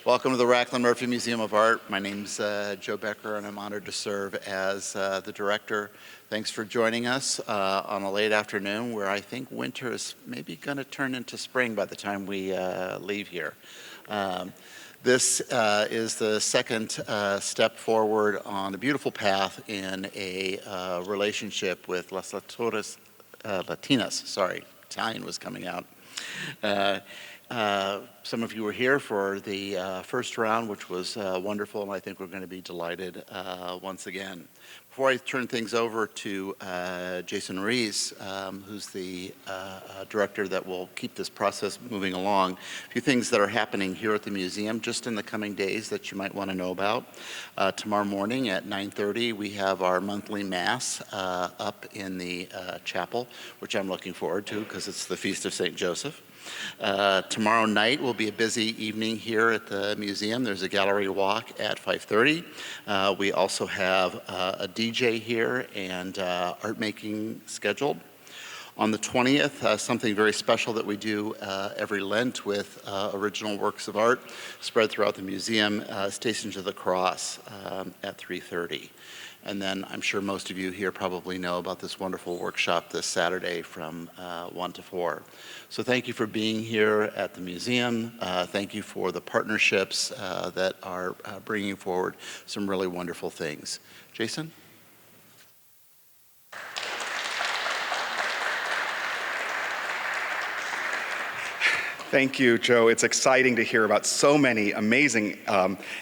Welcome to the Raclin Murphy Museum of Art. My name's Joe Becker, and I'm honored to serve as the director. Thanks for joining us on a late afternoon where I think winter is maybe going to turn into spring by the time we leave here. This is the second step forward on a beautiful path in a relationship with Las Latinas. Sorry, Italian was coming out. Some of you were here for the first round, which was wonderful, and I think we're going to be delighted once again. Before I turn things over to Jason Ruiz, who's the director that will keep this process moving along, a few things that are happening here at the museum just in the coming days that you might want to know about. Tomorrow morning at 9:30, we have our monthly Mass up in the chapel, which I'm looking forward to because it's the Feast of St. Joseph. Tomorrow night will be a busy evening here at the museum. There's a gallery walk at 5:30. We also have a DJ here and art making scheduled. On the 20th, something very special that we do every Lent with original works of art spread throughout the museum, Stations of the Cross at 3:30. And then I'm sure most of you here probably know about this wonderful workshop this Saturday from 1 to 4. So thank you for being here at the museum. Thank you for the partnerships that are bringing forward some really wonderful things. Jason? Thank you, Joe. It's exciting to hear about so many amazing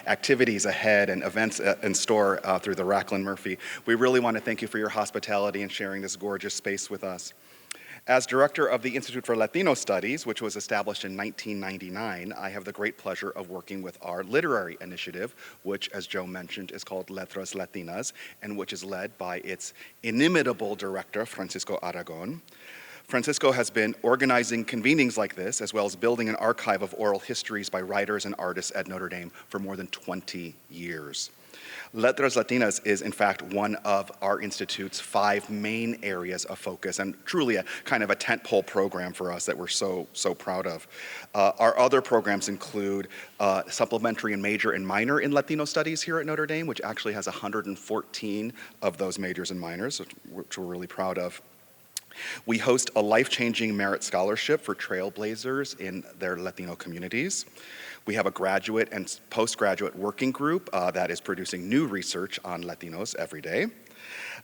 activities ahead and events in store through the Raclin Murphy. We really want to thank you for your hospitality and sharing this gorgeous space with us. As director of the Institute for Latino Studies, which was established in 1999, I have the great pleasure of working with our literary initiative, which, as Joe mentioned, is called Letras Latinas, and which is led by its inimitable director, Francisco Aragon. Francisco has been organizing convenings like this, as well as building an archive of oral histories by writers and artists at Notre Dame for more than 20 years. Letras Latinas is, in fact, one of our Institute's 5 main areas of focus, and truly a kind of a tentpole program for us that we're so proud of. Our other programs include supplementary and major and minor in Latino studies here at Notre Dame, which actually has 114 of those majors and minors, which we're really proud of. We host a life-changing merit scholarship for trailblazers in their Latino communities. We have a graduate and postgraduate working group that is producing new research on Latinos every day.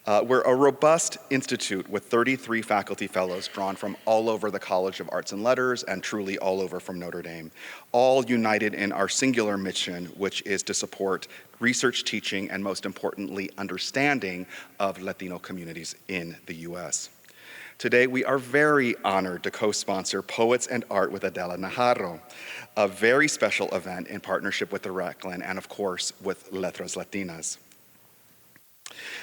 We're a robust institute with 33 faculty fellows drawn from all over the College of Arts and Letters and truly all over from Notre Dame, all united in our singular mission, which is to support research, teaching, and most importantly, understanding of Latino communities in the U.S. Today, we are very honored to co-sponsor Poets and Art with Adela Najarro, a very special event in partnership with the Raclin and, of course, with Letras Latinas.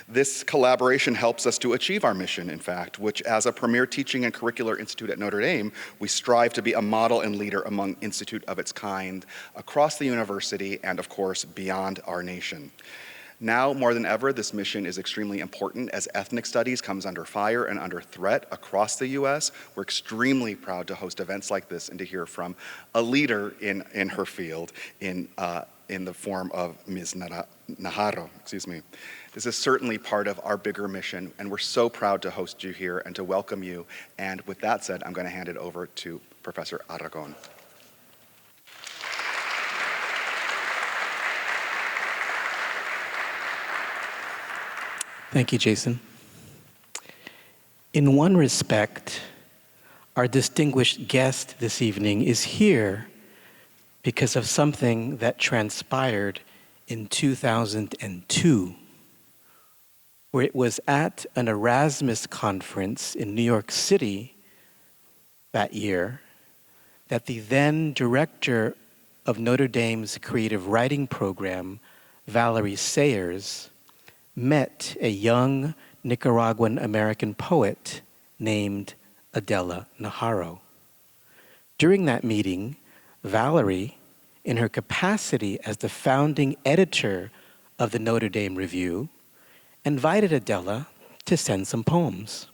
This collaboration helps us to achieve our mission, in fact, which as a premier teaching and curricular institute at Notre Dame, we strive to be a model and leader among institute of its kind across the university and, of course, beyond our nation. Now, more than ever, this mission is extremely important as ethnic studies comes under fire and under threat across the U.S. We're extremely proud to host events like this and to hear from a leader in her field in the form of Ms. Najarro, This is certainly part of our bigger mission, and we're so proud to host you here and to welcome you. And with that said, I'm going to hand it over to Professor Aragon. Thank you, Jason. In one respect, our distinguished guest this evening is here because of something that transpired in 2002, where it was at an Erasmus conference in New York City that year that the then director of Notre Dame's creative writing program, Valerie Sayers, met a young Nicaraguan American poet named Adela Najarro. During that meeting, Valerie, in her capacity as the founding editor of the Notre Dame Review, invited Adela to send some poems.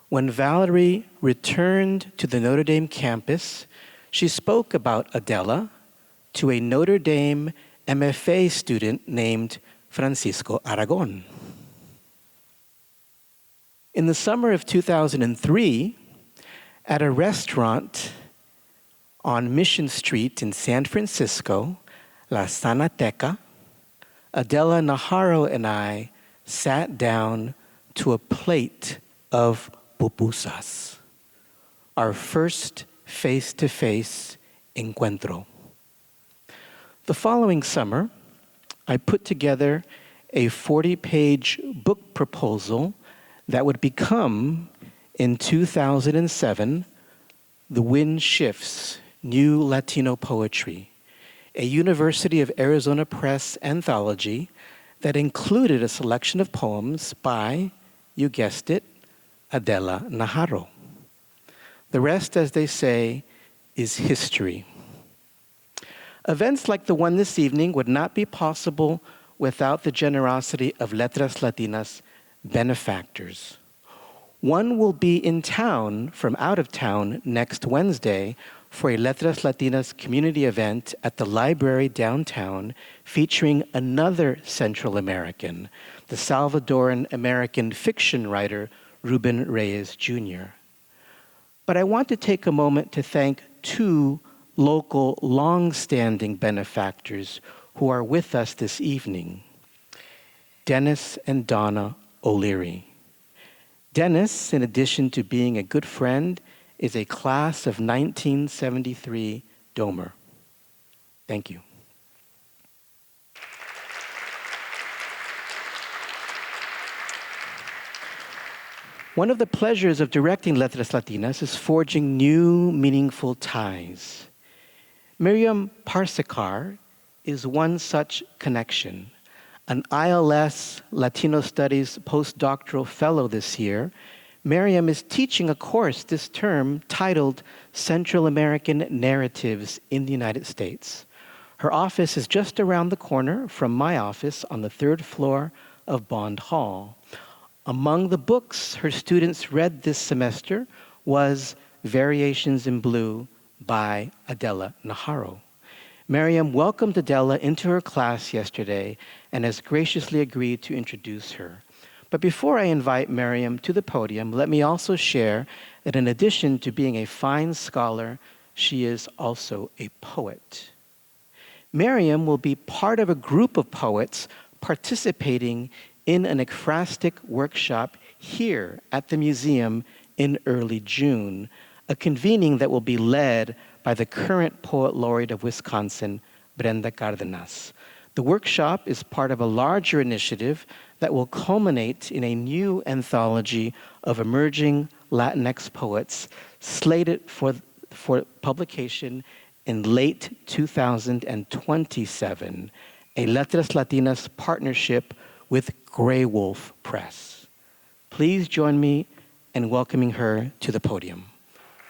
When Valerie returned to the Notre Dame campus, she spoke about Adela to a Notre Dame MFA student named Francisco Aragon. In the summer of 2003, at a restaurant on Mission Street in San Francisco, La Sanateca, Adela Najarro and I sat down to a plate of pupusas, our first face-to-face encuentro. The following summer, I put together a 40-page book proposal that would become, in 2007, The Wind Shifts, New Latino Poetry, a University of Arizona Press anthology that included a selection of poems by, you guessed it, Adela Najarro. The rest, as they say, is history. Events like the one this evening would not be possible without the generosity of Letras Latinas benefactors. One will be in town from out of town next Wednesday for a Letras Latinas community event at the library downtown featuring another Central American, the Salvadoran American fiction writer Ruben Reyes Jr. But I want to take a moment to thank two local long-standing benefactors who are with us this evening, Dennis and Donna O'Leary. Dennis, in addition to being a good friend, is a class of 1973 Domer. Thank you. One of the pleasures of directing Letras Latinas is forging new, meaningful ties. Miriam Parsekar is one such connection. An ILS Latino Studies postdoctoral fellow this year, Miriam is teaching a course this term titled Central American Narratives in the United States. Her office is just around the corner from my office on the 3rd floor of Bond Hall. Among the books her students read this semester was Variations in Blue by Adela Najarro. Miriam welcomed Adela into her class yesterday and has graciously agreed to introduce her. But before I invite Miriam to the podium, let me also share that in addition to being a fine scholar, she is also a poet. Miriam will be part of a group of poets participating in an ekphrastic workshop here at the museum in early June, a convening that will be led by the current Poet Laureate of Wisconsin, Brenda Cárdenas. The workshop is part of a larger initiative that will culminate in a new anthology of emerging Latinx poets slated for publication in late 2027, a Letras Latinas partnership with Grey Wolf Press. Please join me in welcoming her to the podium.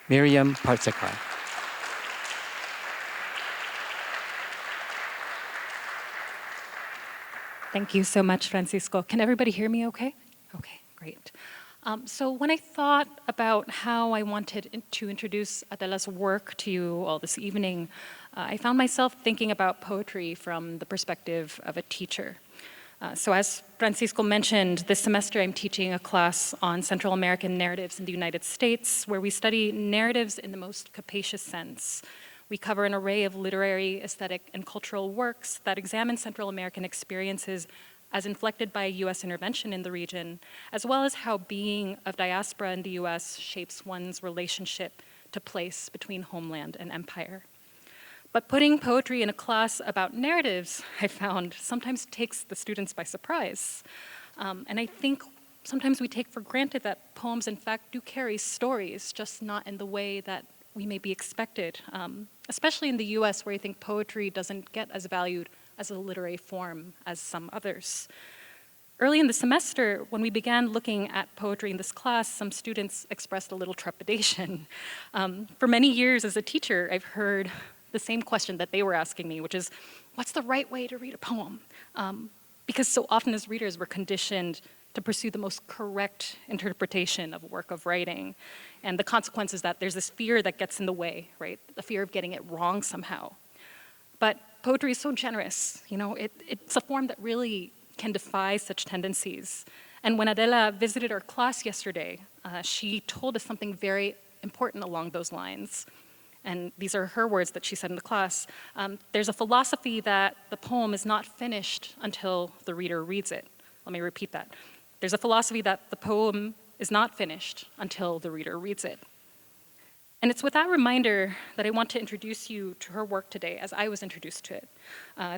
Miriam Parsekar. Thank you so much, Francisco. Can everybody hear me okay? Okay, great. So when I thought about how I wanted to introduce Adela's work to you all this evening, I found myself thinking about poetry from the perspective of a teacher. So as Francisco mentioned, this semester I'm teaching a class on Central American narratives in the United States, where we study narratives in the most capacious sense. We cover an array of literary, aesthetic, and cultural works that examine Central American experiences as inflected by U.S. intervention in the region, as well as how being of diaspora in the U.S. shapes one's relationship to place between homeland and empire. But putting poetry in a class about narratives, I found, sometimes takes the students by surprise. And I think sometimes we take for granted that poems, in fact, do carry stories, just not in the way that we may be expected, especially in the US, where I think poetry doesn't get as valued as a literary form as some others. Early in the semester, when we began looking at poetry in this class, some students expressed a little trepidation. For many years as a teacher, I've heard the same question that they were asking me, which is, what's the right way to read a poem? Because so often as readers, we're conditioned to pursue the most correct interpretation of a work of writing. And the consequence is that there's this fear that gets in the way, right? The fear of getting it wrong somehow. But poetry is so generous. It's a form that really can defy such tendencies. And when Adela visited our class yesterday, she told us something very important along those lines. And these are her words that she said in the class. There's a philosophy that the poem is not finished until the reader reads it. Let me repeat that. There's a philosophy that the poem is not finished until the reader reads it. And it's with that reminder that I want to introduce you to her work today, as I was introduced to it,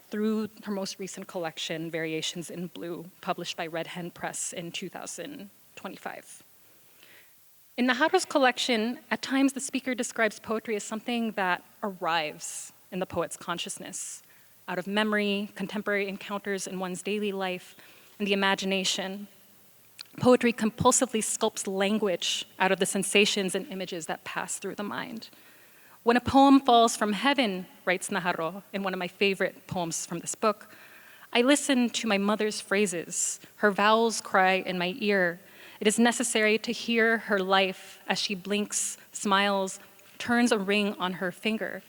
through her most recent collection, Variations in Blue, published by Red Hen Press in 2025. In Najarro's collection, at times the speaker describes poetry as something that arrives in the poet's consciousness, out of memory, contemporary encounters in one's daily life, and the imagination. Poetry compulsively sculpts language out of the sensations and images that pass through the mind. When a poem falls from heaven, writes Najarro in one of my favorite poems from this book, I listen to my mother's phrases, her vowels cry in my ear. It is necessary to hear her life as she blinks, smiles, turns a ring on her finger.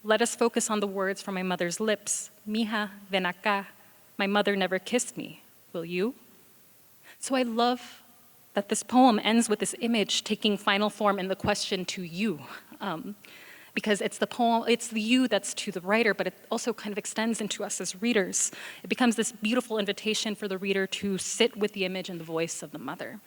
Let us focus on the words from my mother's lips. Mija, ven acá. My mother never kissed me. Will you? So I love that this poem ends with this image taking final form in the question to you, because it's the you that's to the writer, but it also kind of extends into us as readers. It becomes this beautiful invitation for the reader to sit with the image and the voice of the mother.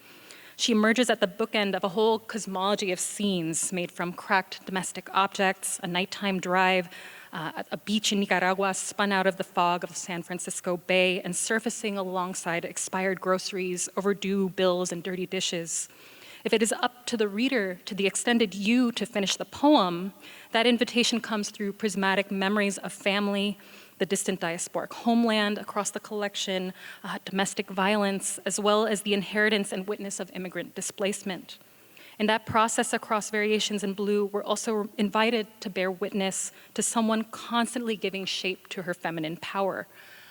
She emerges at the bookend of a whole cosmology of scenes made from cracked domestic objects, a nighttime drive, a beach in Nicaragua spun out of the fog of the San Francisco Bay and surfacing alongside expired groceries, overdue bills, and dirty dishes. If it is up to the reader, to the extended you, to finish the poem, that invitation comes through prismatic memories of family, the distant diasporic homeland across the collection, domestic violence, as well as the inheritance and witness of immigrant displacement. In that process across Variations in Blue, we're also invited to bear witness to someone constantly giving shape to her feminine power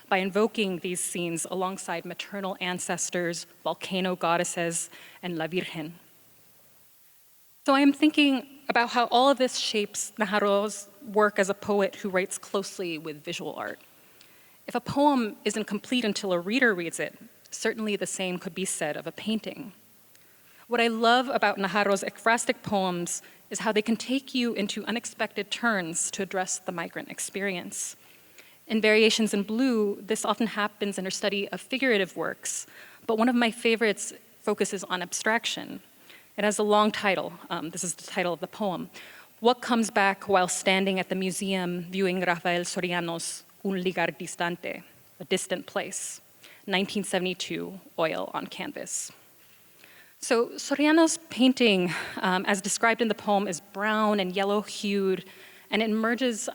by invoking these scenes alongside maternal ancestors, volcano goddesses, and La Virgen. So I am thinking about how all of this shapes Najarro's work as a poet who writes closely with visual art. If a poem isn't complete until a reader reads it, certainly the same could be said of a painting. What I love about Najarro's ekphrastic poems is how they can take you into unexpected turns to address the migrant experience. In Variations in Blue, this often happens in her study of figurative works, but one of my favorites focuses on abstraction. It has a long title. This is the title of the poem. What comes back while standing at the museum viewing Rafael Soriano's Un lugar distante, a distant place, 1972, oil on canvas. So Soriano's painting, as described in the poem, is brown and yellow-hued, and it emerges,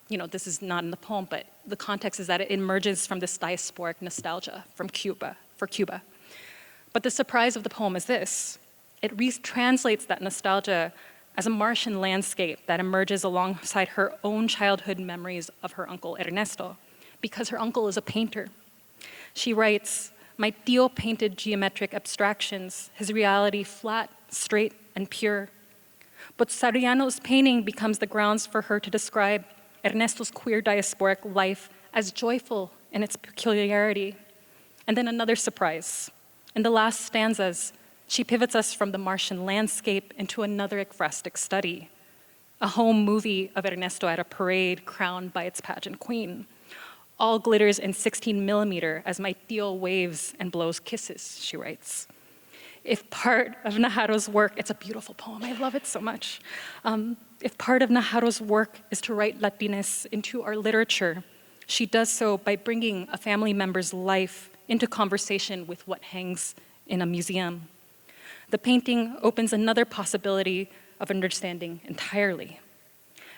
this is not in the poem, but the context is that it emerges from this diasporic nostalgia for Cuba. But the surprise of the poem is this. It retranslates that nostalgia as a Martian landscape that emerges alongside her own childhood memories of her uncle Ernesto, because her uncle is a painter. She writes, "My tío painted geometric abstractions, his reality flat, straight, and pure. But Soriano's painting becomes the grounds for her to describe Ernesto's queer diasporic life as joyful in its peculiarity." And then another surprise. In the last stanzas, she pivots us from the Martian landscape into another ekphrastic study, a home movie of Ernesto at a parade crowned by its pageant queen. All glitters in 16 millimeter as my tío waves and blows kisses, she writes. If part of Najarro's work, it's a beautiful poem, I love it so much. If part of Najarro's work is to write Latinas into our literature, she does so by bringing a family member's life into conversation with what hangs in a museum. The painting opens another possibility of understanding entirely.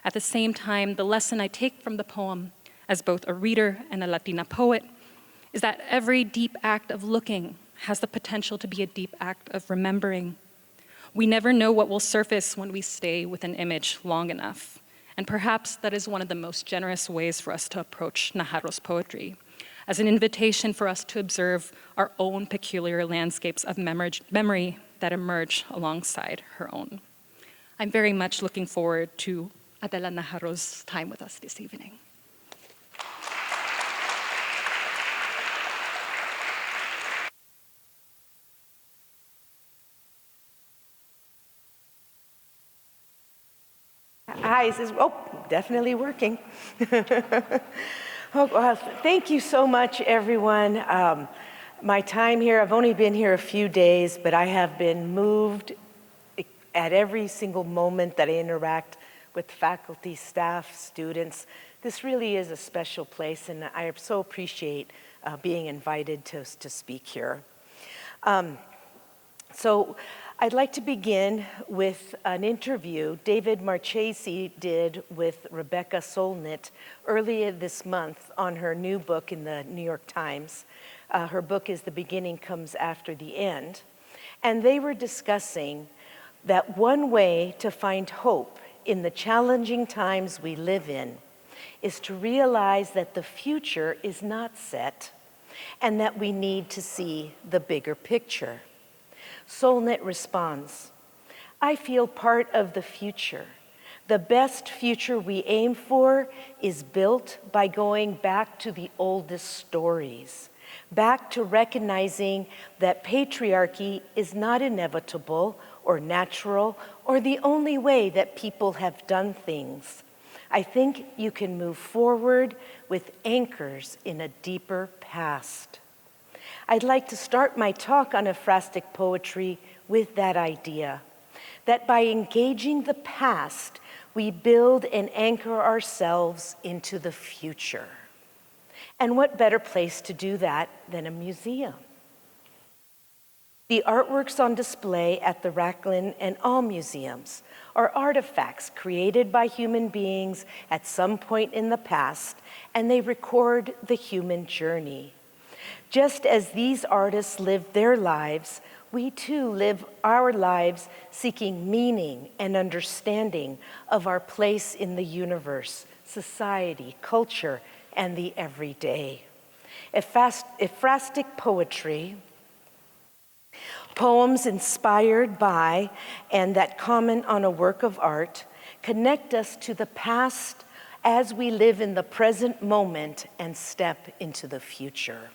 At the same time, the lesson I take from the poem as both a reader and a Latina poet is that every deep act of looking has the potential to be a deep act of remembering. We never know what will surface when we stay with an image long enough. And perhaps that is one of the most generous ways for us to approach Najarro's poetry, as an invitation for us to observe our own peculiar landscapes of memory that emerge alongside her own. I'm very much looking forward to Adela Najarro's time with us this evening. eyes is, oh, definitely working. Oh, well, thank you so much, everyone. My time here, I've only been here a few days, but I have been moved at every single moment that I interact with faculty, staff, students. This really is a special place, and I so appreciate being invited to speak here. So I'd like to begin with an interview David Marchesi did with Rebecca Solnit earlier this month on her new book in the New York Times. Her book is The Beginning Comes After the End. And they were discussing that one way to find hope in the challenging times we live in is to realize that the future is not set and that we need to see the bigger picture. Solnit responds, I feel part of the future. The best future we aim for is built by going back to the oldest stories, back to recognizing that patriarchy is not inevitable or natural or the only way that people have done things. I think you can move forward with anchors in a deeper past. I'd like to start my talk on ekphrastic poetry with that idea, that by engaging the past, we build and anchor ourselves into the future. And what better place to do that than a museum? The artworks on display at the Raclin and all museums are artifacts created by human beings at some point in the past, and they record the human journey. Just as these artists lived their lives, we too live our lives seeking meaning and understanding of our place in the universe, society, culture, and the everyday. Ekphrastic poetry, poems inspired by and that comment on a work of art, connect us to the past as we live in the present moment and step into the future.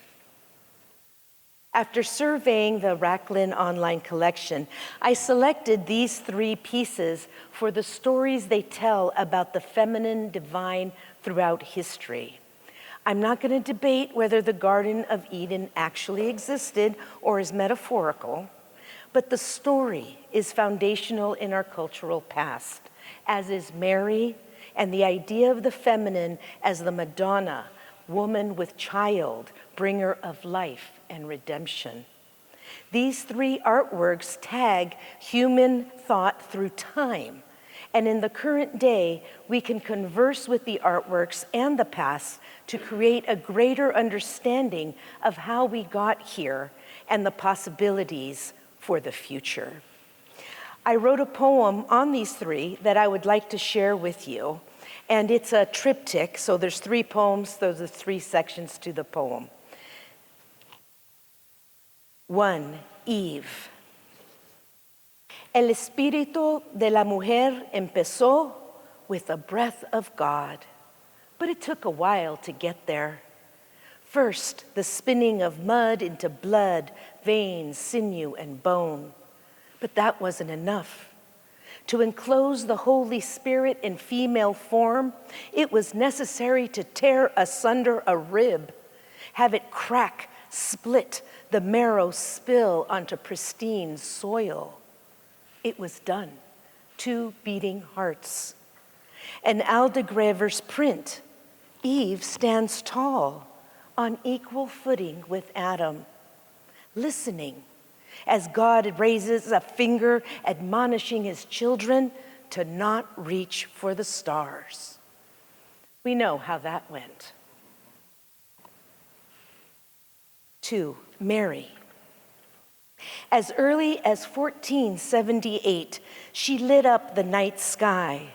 After surveying the Raclin online collection, I selected these 3 pieces for the stories they tell about the feminine divine throughout history. I'm not going to debate whether the Garden of Eden actually existed or is metaphorical, but the story is foundational in our cultural past, as is Mary and the idea of the feminine as the Madonna, woman with child, bringer of life and redemption. These 3 artworks tag human thought through time, and in the current day, we can converse with the artworks and the past to create a greater understanding of how we got here and the possibilities for the future. I wrote a poem on these 3 that I would like to share with you, and it's a triptych, so there's 3 poems, those are 3 sections to the poem. 1, Eve. El espíritu de la mujer empezó with the breath of God, but it took a while to get there. First, the spinning of mud into blood, veins, sinew, and bone. But that wasn't enough. To enclose the Holy Spirit in female form, it was necessary to tear asunder a rib, have it crack, split, the marrow spill onto pristine soil. It was done. 2 beating hearts. An Aldegraver's print. Eve stands tall, on equal footing with Adam, listening as God raises a finger admonishing his children to not reach for the stars. We know how that went. 2, Mary. As early as 1478, she lit up the night sky.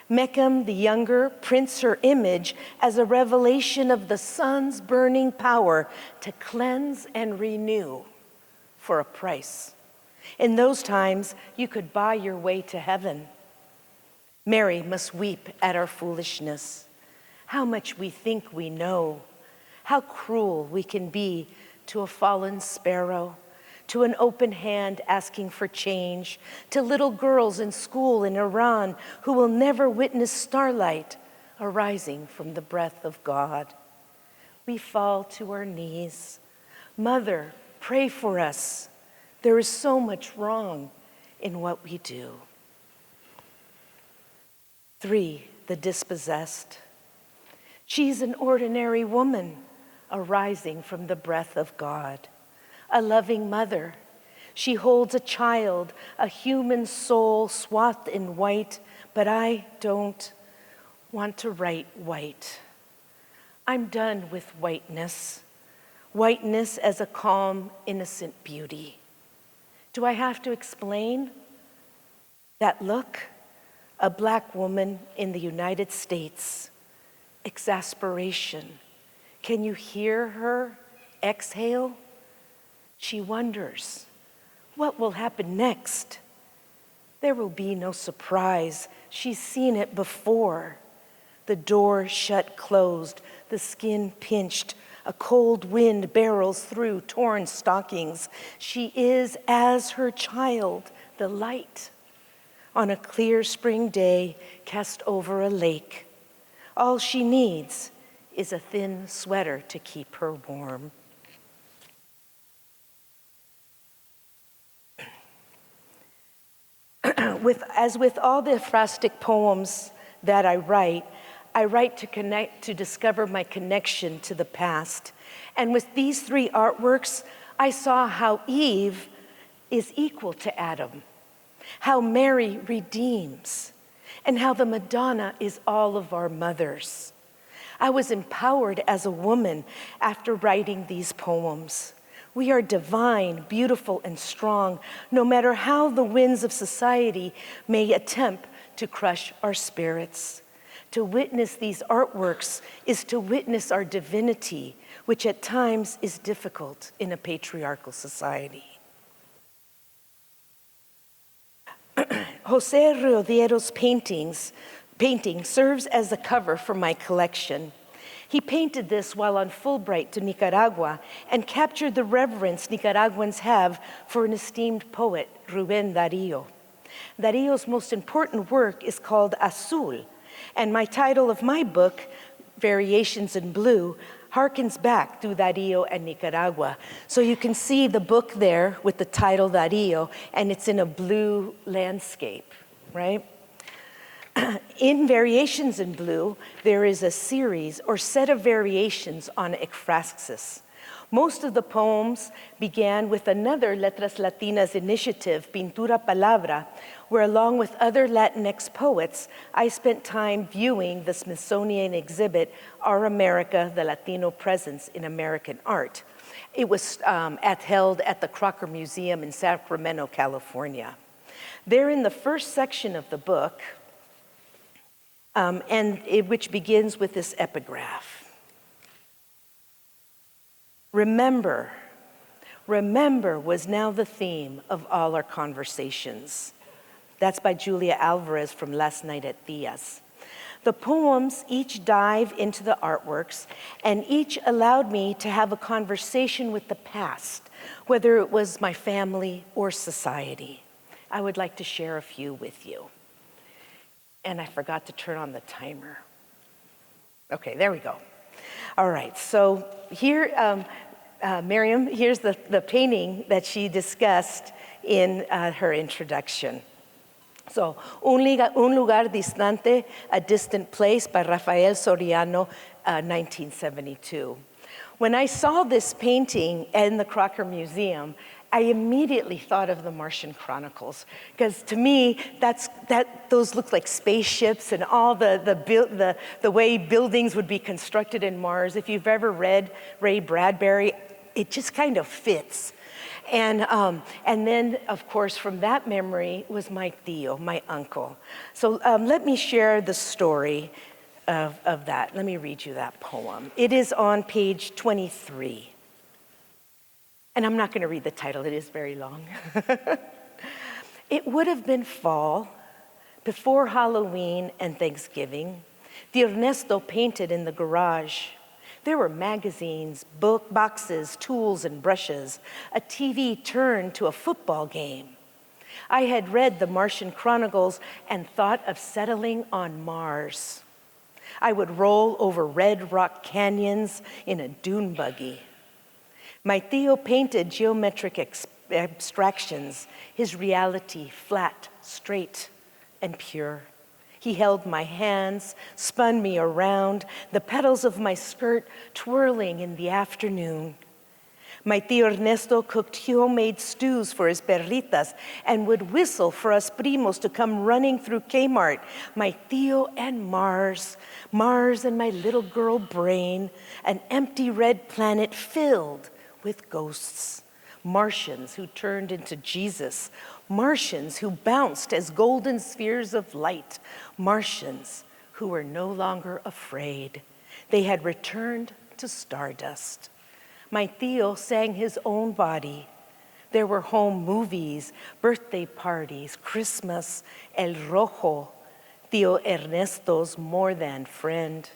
Mechem the Younger prints her image as a revelation of the sun's burning power to cleanse and renew for a price. In those times, you could buy your way to heaven. Mary must weep at our foolishness, how much we think we know, how cruel we can be to a fallen sparrow, to an open hand asking for change, to little girls in school in Iran who will never witness starlight arising from the breath of God. We fall to our knees. Mother, pray for us. There is so much wrong in what we do. 3, the dispossessed. She's an ordinary woman arising from the breath of God. A loving mother. She holds a child, a human soul swathed in white, but I don't want to write white. I'm done with whiteness. Whiteness as a calm, innocent beauty. Do I have to explain? That look, a Black woman in the United States. Exasperation. Can you hear her exhale? She wonders, what will happen next? There will be no surprise. She's seen it before. The door shut closed, the skin pinched, a cold wind barrels through torn stockings. She is as her child, the light, on a clear spring day cast over a lake. All she needs is a thin sweater to keep her warm. As with all the ekphrastic poems that I write to discover my connection to the past. And with these 3 artworks, I saw how Eve is equal to Adam, how Mary redeems, and how the Madonna is all of our mothers. I was empowered as a woman after writing these poems. We are divine, beautiful, and strong, no matter how the winds of society may attempt to crush our spirits. To witness these artworks is to witness our divinity, which at times is difficult in a patriarchal society. Jose Rodiero's painting serves as a cover for my collection. He painted this while on Fulbright to Nicaragua and captured the reverence Nicaraguans have for an esteemed poet, Rubén Darío. Darío's most important work is called Azul, and my title of my book, Variations in Blue, harkens back to Darío and Nicaragua. So you can see the book there with the title Darío, and it's in a blue landscape, right? In Variations in Blue, there is a series or set of variations on Ekphrasis. Most of the poems began with another Letras Latinas initiative, Pintura Palabra, where along with other Latinx poets, I spent time viewing the Smithsonian exhibit, Our America, the Latino Presence in American Art. It was held at the Crocker Museum in Sacramento, California. There in the first section of the book, which begins with this epigraph. Remember was now the theme of all our conversations. That's by Julia Alvarez from Last Night at Thea's. The poems each dive into the artworks, and each allowed me to have a conversation with the past, whether it was my family or society. I would like to share a few with you. And I forgot to turn on the timer. Okay, there we go. All right, so here, Miriam, here's the painting that she discussed in her introduction. So, Un lugar distante, a distant place by Rafael Soriano, 1972. When I saw this painting in the Crocker Museum, I immediately thought of the Martian Chronicles, because to me, those look like spaceships and all the way buildings would be constructed in Mars. If you've ever read Ray Bradbury, it just kind of fits. And then, of course, from that memory was my tío, my uncle. So let me share the story of that. Let me read you that poem. It is on page 23. And I'm not going to read the title, it is very long. It would have been fall, before Halloween and Thanksgiving. The Ernesto painted in the garage. There were magazines, book boxes, tools, and brushes. A TV turned to a football game. I had read the Martian Chronicles and thought of settling on Mars. I would roll over red rock canyons in a dune buggy. My tío painted geometric abstractions, his reality flat, straight, and pure. He held my hands, spun me around, the petals of my skirt twirling in the afternoon. My tío Ernesto cooked homemade stews for his perritas and would whistle for us primos to come running through Kmart. My tío and Mars, Mars and my little girl brain, an empty red planet filled with ghosts. Martians who turned into Jesus, Martians who bounced as golden spheres of light, Martians who were no longer afraid. They had returned to stardust. My tío sang his own body. There were home movies, birthday parties, Christmas, El Rojo, tío Ernesto's more than friend,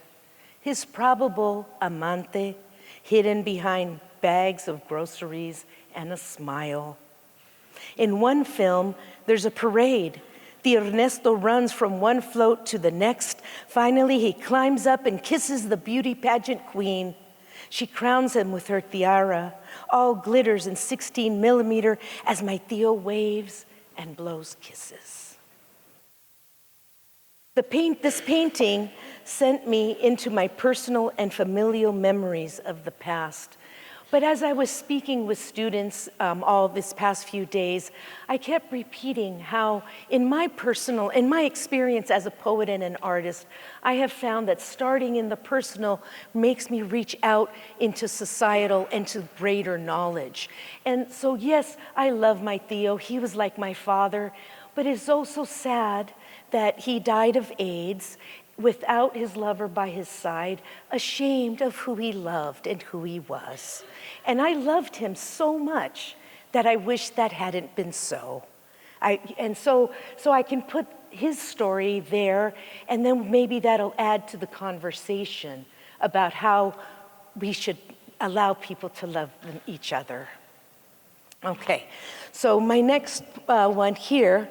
his probable amante hidden behind bags of groceries and a smile. In one film, there's a parade. Tío Ernesto runs from one float to the next. Finally, he climbs up and kisses the beauty pageant queen. She crowns him with her tiara, all glitters in 16 millimeter as my tío waves and blows kisses. This painting sent me into my personal and familial memories of the past. But as I was speaking with students all this past few days, I kept repeating how in my experience as a poet and an artist, I have found that starting in the personal makes me reach out into societal and to greater knowledge. And so yes, I love my tío, he was like my father, but it's also sad that he died of AIDS without his lover by his side, ashamed of who he loved and who he was. And I loved him so much that I wish that hadn't been so. So I can put his story there, and then maybe that'll add to the conversation about how we should allow people to love each other. Okay, so my next one here,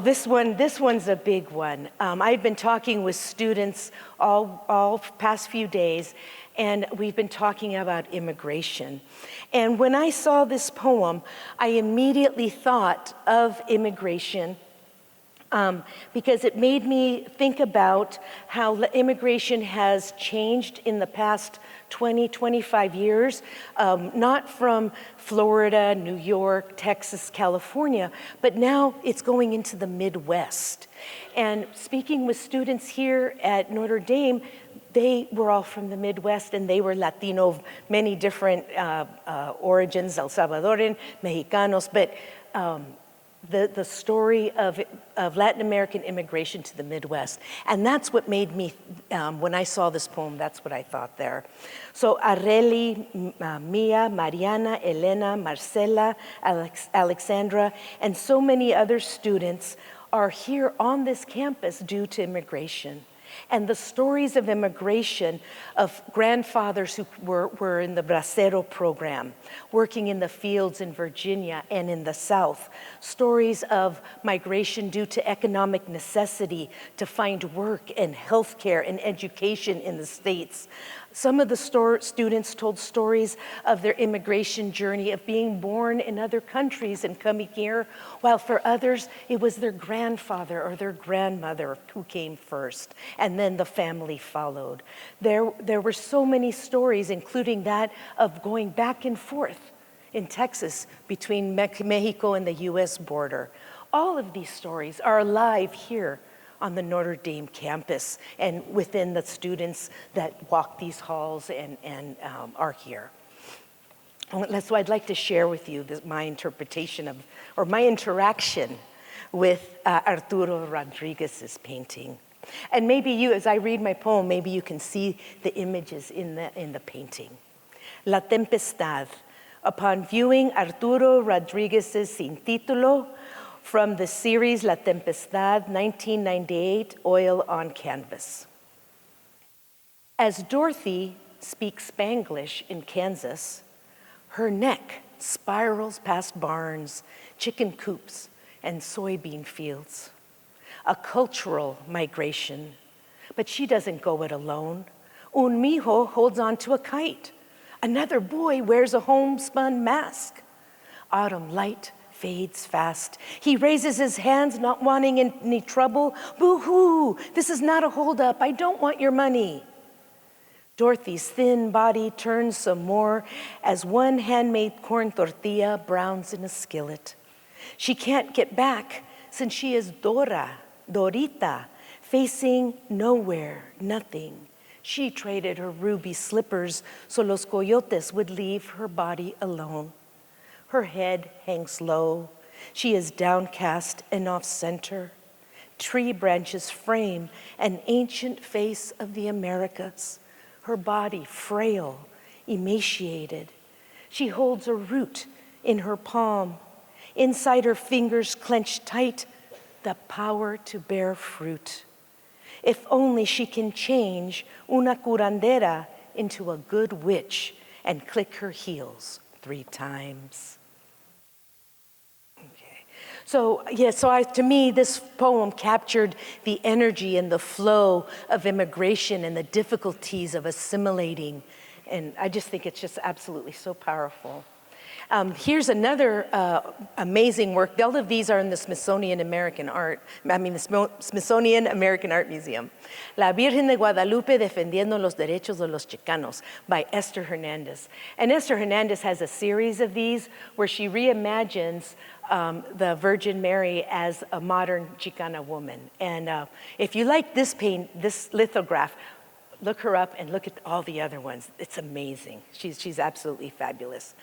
this one's a big one. I've been talking with students all past few days, and we've been talking about immigration. And when I saw this poem, I immediately thought of immigration because it made me think about how immigration has changed in the past 20, 25 years, not from Florida, New York, Texas, California, but now it's going into the Midwest. And speaking with students here at Notre Dame, they were all from the Midwest and they were Latino of many different origins, El Salvadoran, Mexicanos, but the story of Latin American immigration to the Midwest. And that's what made me, when I saw this poem, that's what I thought there. So Areli, Mia, Mariana, Elena, Marcela, Alexandra, and so many other students are here on this campus due to immigration. And the stories of immigration of grandfathers who were in the Bracero program, working in the fields in Virginia and in the South. Stories of migration due to economic necessity to find work and healthcare and education in the States. Some of the students told stories of their immigration journey of being born in other countries and coming here, while for others, it was their grandfather or their grandmother who came first, and then the family followed. There were so many stories, including that of going back and forth in Texas between Mexico and the US border. All of these stories are alive here on the Notre Dame campus and within the students that walk these halls and are here. So I'd like to share with you my interpretation of, or my interaction with Arturo Rodriguez's painting. And maybe you, as I read my poem, maybe you can see the images in the painting. La Tempestad. Upon viewing Arturo Rodriguez's Sin Título, from the series La Tempestad, 1998, oil on canvas. As Dorothy speaks Spanglish in Kansas. Her neck spirals past barns, chicken coops, and soybean fields. A cultural migration, but she doesn't go it alone. Un mijo holds on to a kite. Another boy wears a homespun mask. Autumn light fades fast. He raises his hands, not wanting any trouble. Boo-hoo, this is not a holdup. I don't want your money. Dorothy's thin body turns some more as one handmade corn tortilla browns in a skillet. She can't get back since she is Dorita, facing nowhere, nothing. She traded her ruby slippers so los coyotes would leave her body alone. Her head hangs low. She is downcast and off-center. Tree branches frame an ancient face of the Americas. Her body frail, emaciated. She holds a root in her palm. Inside her fingers clenched tight, the power to bear fruit. If only she can change una curandera into a good witch and click her heels 3 times. Okay. So to me, this poem captured the energy and the flow of immigration and the difficulties of assimilating. And I just think it's just absolutely so powerful. Here's another amazing work. All of these are in the Smithsonian American Art Museum. La Virgen de Guadalupe defendiendo los derechos de los Chicanos by Esther Hernandez. And Esther Hernandez has a series of these where she reimagines the Virgin Mary as a modern Chicana woman. And if you like this lithograph, look her up and look at all the other ones. It's amazing. She's absolutely fabulous.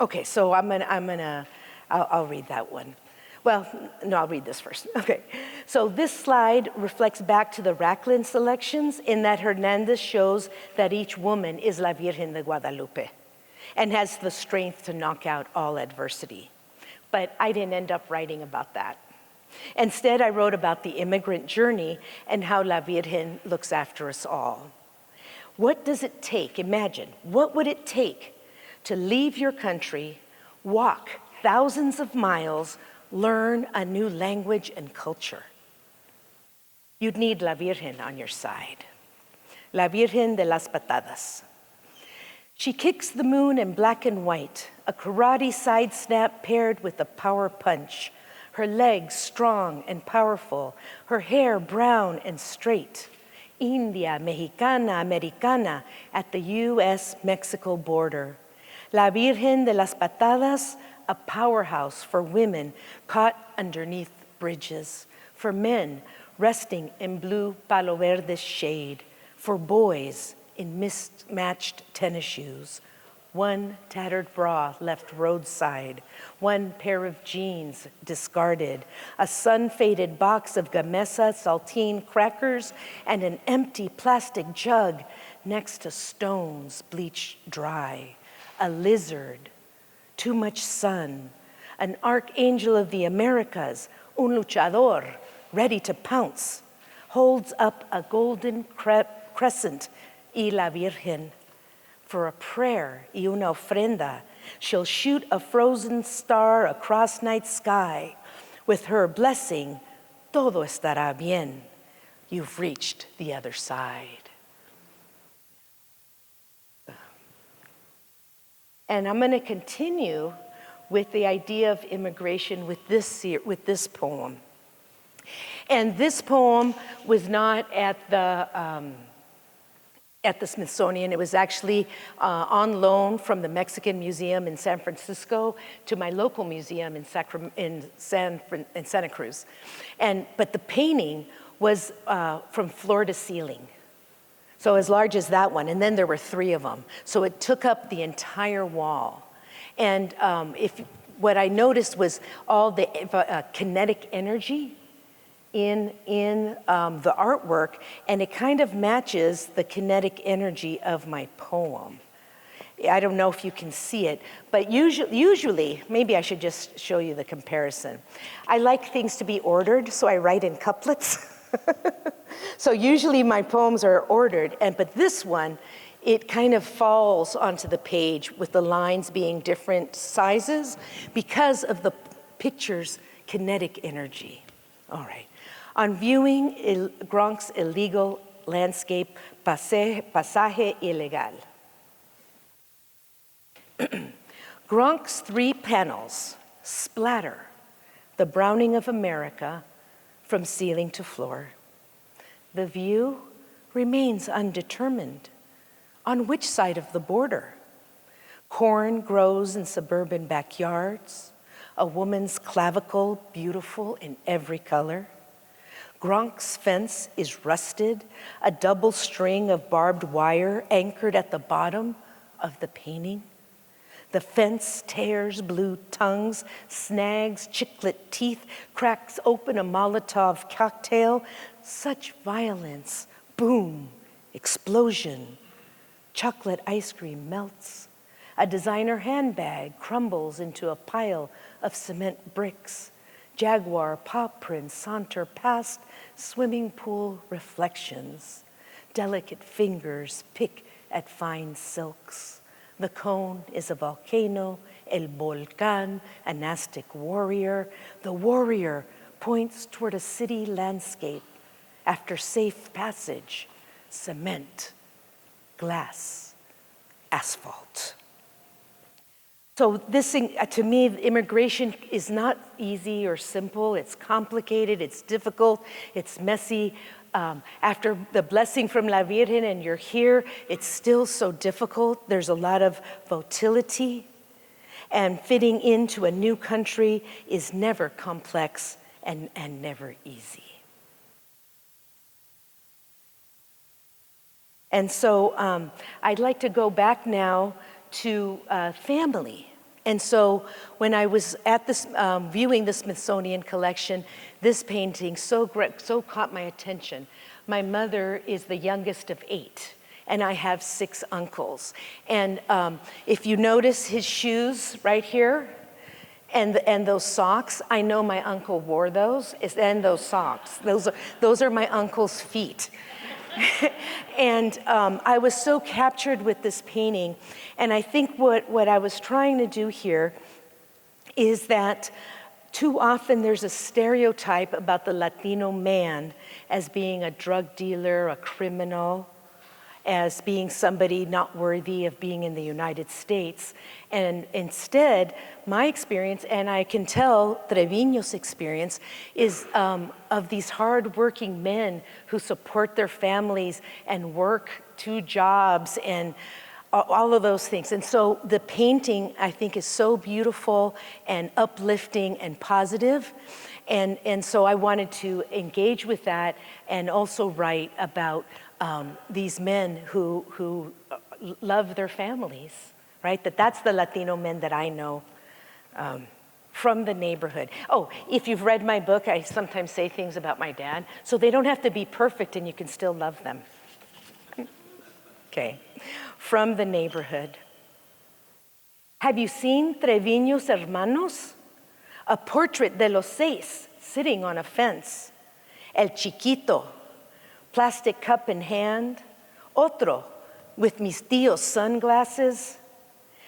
Okay, so I'll read that one. Well, no, I'll read this first. Okay, so this slide reflects back to the Raclin selections in that Hernandez shows that each woman is La Virgen de Guadalupe and has the strength to knock out all adversity. But I didn't end up writing about that. Instead, I wrote about the immigrant journey and how La Virgen looks after us all. What does it take? Imagine, what would it take to leave your country, walk thousands of miles, learn a new language and culture? You'd need La Virgen on your side. La Virgen de las Patadas. She kicks the moon in black and white, a karate side snap paired with a power punch. Her legs strong and powerful, her hair brown and straight. India, Mexicana, Americana at the US-Mexico border. La Virgen de las Patadas, a powerhouse for women caught underneath bridges, for men resting in blue Palo Verde's shade, for boys in mismatched tennis shoes. One tattered bra left roadside, one pair of jeans discarded, a sun-faded box of Gamesa saltine crackers, and an empty plastic jug next to stones bleached dry, a lizard, too much sun, an archangel of the Americas, un luchador, ready to pounce, holds up a golden crescent, y la Virgen. For a prayer y una ofrenda, she'll shoot a frozen star across night sky. With her blessing, todo estará bien. You've reached the other side. And I'm going to continue with the idea of immigration with this poem. And this poem was not at the Smithsonian. It was actually on loan from the Mexican Museum in San Francisco to my local museum in Santa Cruz. But the painting was from floor to ceiling. So as large as that one, and then there were 3 of them. So it took up the entire wall. And what I noticed was all the kinetic energy in the artwork, and it kind of matches the kinetic energy of my poem. I don't know if you can see it, but usually, maybe I should just show you the comparison. I like things to be ordered, so I write in couplets. So usually my poems are ordered, but this one, it kind of falls onto the page with the lines being different sizes because of the picture's kinetic energy. All right. On viewing Gronk's illegal landscape, Pasaje Ilegal. Gronk's 3 panels splatter the browning of America from ceiling to floor. The view remains undetermined. On which side of the border? Corn grows in suburban backyards, a woman's clavicle beautiful in every color. Gronk's fence is rusted, a double string of barbed wire anchored at the bottom of the painting. The fence tears blue tongues, snags chiclet teeth, cracks open a Molotov cocktail. Such violence, boom, explosion. Chocolate ice cream melts. A designer handbag crumbles into a pile of cement bricks. Jaguar paw prints saunter past swimming pool reflections. Delicate fingers pick at fine silks. The cone is a volcano, el volcán, an Aztec warrior. The warrior points toward a city landscape. After safe passage, cement, glass, asphalt. So this, to me, immigration is not easy or simple. It's complicated, it's difficult, it's messy. After the blessing from La Virgen and you're here, it's still so difficult. There's a lot of volatility. And fitting into a new country is never complex and never easy. And so I'd like to go back now to family. And so when I was at this, viewing the Smithsonian collection, this painting so caught my attention. My mother is the youngest of 8, and I have 6 uncles. And if you notice his shoes right here, and those socks, I know my uncle wore those, and those socks. Those are my uncle's feet. And I was so captured with this painting. And I think what I was trying to do here is that too often there's a stereotype about the Latino man as being a drug dealer, a criminal, as being somebody not worthy of being in the United States. And instead, my experience, and I can tell Trevino's experience, is of these hardworking men who support their families and work 2 jobs and all of those things. And so the painting, I think, is so beautiful and uplifting and positive. And so I wanted to engage with that and also write about these men who love their families, right? That's the Latino men that I know from the neighborhood. Oh, if you've read my book, I sometimes say things about my dad, so they don't have to be perfect and you can still love them. Okay, from the neighborhood. Have you seen Trevino's Hermanos? A portrait de los 6 sitting on a fence. El Chiquito, plastic cup in hand. Otro, with mis tíos sunglasses.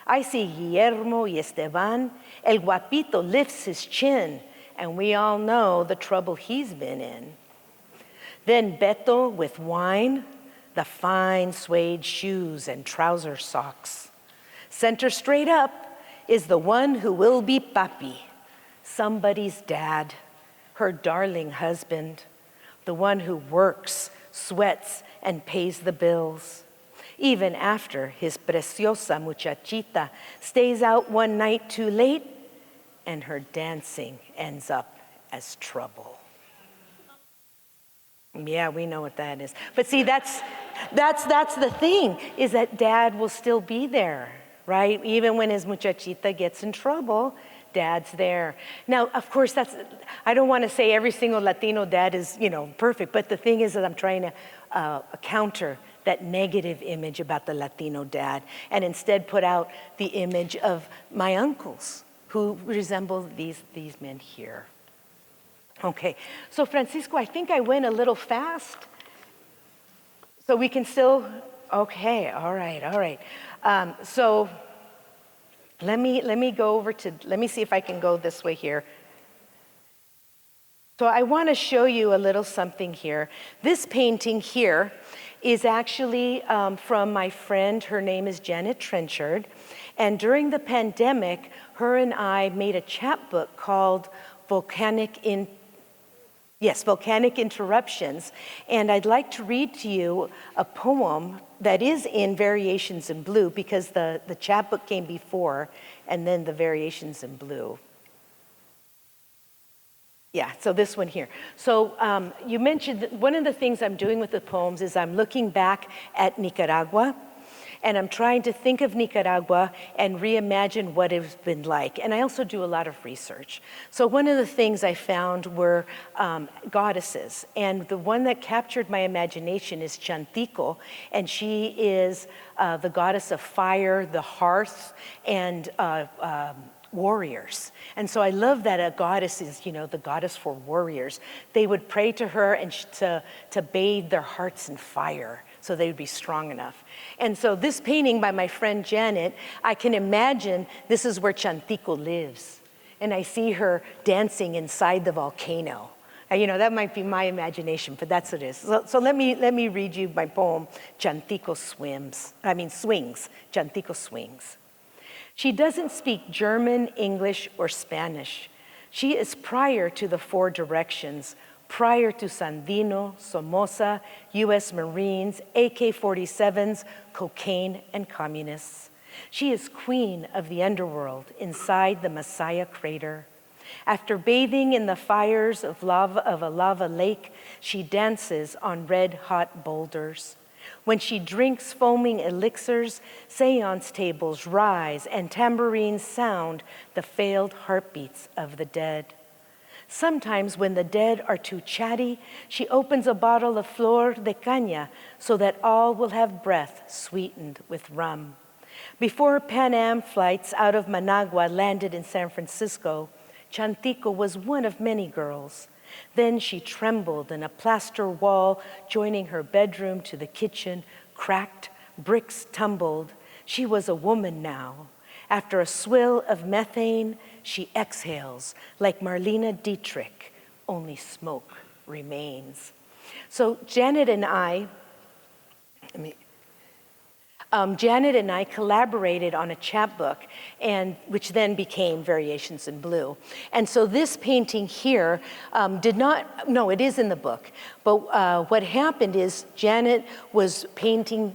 I see Guillermo y Esteban. El Guapito lifts his chin, and we all know the trouble he's been in. Then Beto with wine, the fine suede shoes and trouser socks. Center straight up is the one who will be papi, somebody's dad, her darling husband, the one who works, sweats, and pays the bills. Even after his preciosa muchachita stays out one night too late, and her dancing ends up as trouble. Yeah, we know what that is. But see, that's the thing, is that dad will still be there, right? Even when his muchachita gets in trouble, dad's there. Now, of course, I don't want to say every single Latino dad is, perfect, but the thing is that I'm trying to counter that negative image about the Latino dad and instead put out the image of my uncles who resemble these men here. Okay, so Francisco, I think I went a little fast. So we can still, okay, all right. So let me go over to, let me see if I can go this way here. So I want to show you a little something here. This painting here is actually from my friend. Her name is Janet Trenchard. And during the pandemic, her and I made a chapbook called Volcanic Interruptions. And I'd like to read to you a poem that is in Variations in Blue, because the chapbook came before, and then the Variations in Blue. Yeah, so this one here. So you mentioned that one of the things I'm doing with the poems is I'm looking back at Nicaragua, and I'm trying to think of Nicaragua and reimagine what it's been like. And I also do a lot of research. So one of the things I found were goddesses. And the one that captured my imagination is Chantico. And she is the goddess of fire, the hearth, and warriors. And so I love that a goddess is, the goddess for warriors. They would pray to her and to bathe their hearts in fire, so they would be strong enough. And so this painting by my friend Janet, I can imagine this is where Chantico lives. And I see her dancing inside the volcano. That might be my imagination, but that's what it is. So let me read you my poem, Chantico Swings. Chantico Swings. She doesn't speak German, English, or Spanish. She is prior to the four directions, prior to Sandino, Somoza, U.S. Marines, AK-47s, cocaine, and communists. She is queen of the underworld inside the Messiah crater. After bathing in the fires of a lava lake, she dances on red-hot boulders. When she drinks foaming elixirs, seance tables rise and tambourines sound the failed heartbeats of the dead. Sometimes when the dead are too chatty, she opens a bottle of flor de caña so that all will have breath sweetened with rum. Before Pan Am flights out of Managua landed in San Francisco, Chantico was one of many girls. Then she trembled in a plaster wall joining her bedroom to the kitchen, cracked, bricks tumbled. She was a woman now. After a swill of methane, she exhales like Marlene Dietrich, only smoke remains. So Janet and I collaborated on a chapbook, which then became Variations in Blue. And so this painting here it is in the book, but what happened is Janet was painting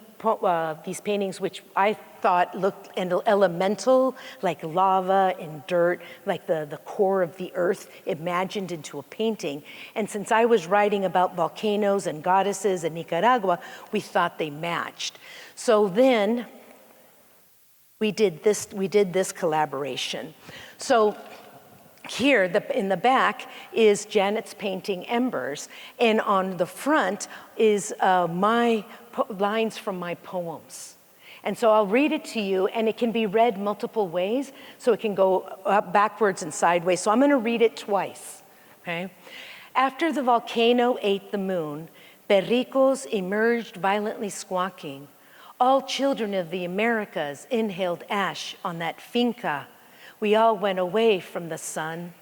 these paintings which I thought looked elemental, like lava and dirt, like the core of the earth imagined into a painting. And since I was writing about volcanoes and goddesses in Nicaragua, we thought they matched. So then we did this collaboration. So here in the back is Janet's painting Embers, and on the front is my lines from my poems. And so I'll read it to you, and it can be read multiple ways, so it can go up, backwards, and sideways. So I'm going to read it twice, okay? After the volcano ate the moon, perricos emerged violently squawking. All children of the Americas inhaled ash on that finca. We all went away from the sun,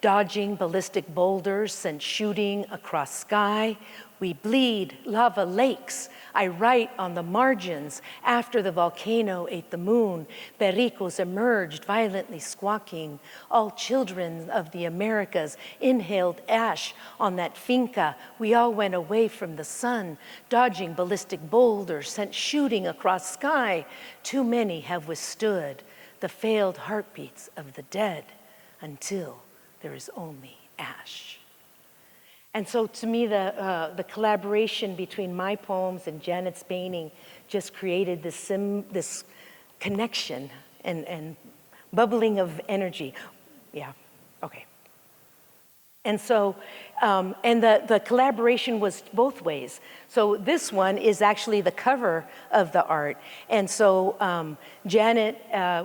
dodging ballistic boulders sent shooting across sky. We bleed lava lakes. I write on the margins. After the volcano ate the moon, perricos emerged violently squawking. All children of the Americas inhaled ash on that finca. We all went away from the sun, dodging ballistic boulders sent shooting across sky. Too many have withstood the failed heartbeats of the dead until there is only ash. And so to me, the collaboration between my poems and Janet's painting just created this connection and bubbling of energy. Yeah, okay. And so, and the collaboration was both ways. So this one is actually the cover of the art. And so Janet,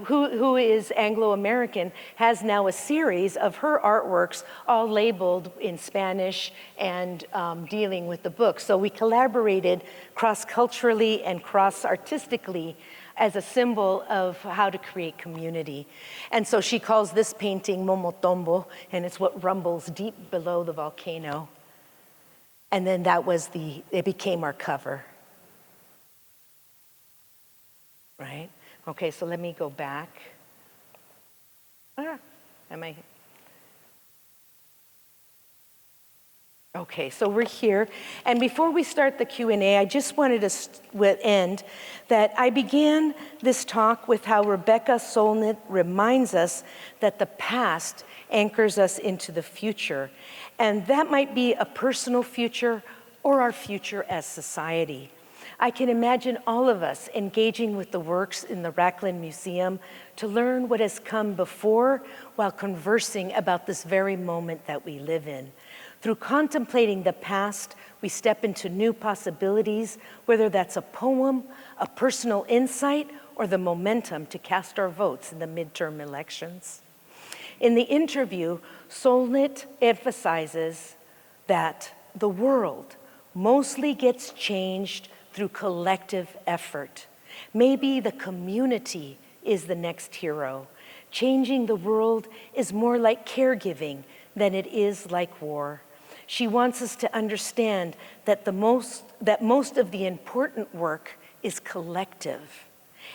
who is Anglo-American, has now a series of her artworks all labeled in Spanish and dealing with the book. So we collaborated cross-culturally and cross-artistically as a symbol of how to create community. And so she calls this painting Momotombo, and it's what rumbles deep below the volcano. And then it became our cover. Right? Okay, so let me go back. Okay, so we're here, and before we start the Q&A, I just wanted to end that I began this talk with how Rebecca Solnit reminds us that the past anchors us into the future, and that might be a personal future or our future as society. I can imagine all of us engaging with the works in the Raclin Museum to learn what has come before while conversing about this very moment that we live in. Through contemplating the past, we step into new possibilities, whether that's a poem, a personal insight, or the momentum to cast our votes in the midterm elections. In the interview, Solnit emphasizes that the world mostly gets changed through collective effort. Maybe the community is the next hero. Changing the world is more like caregiving than it is like war. She wants us to understand that most of the important work is collective.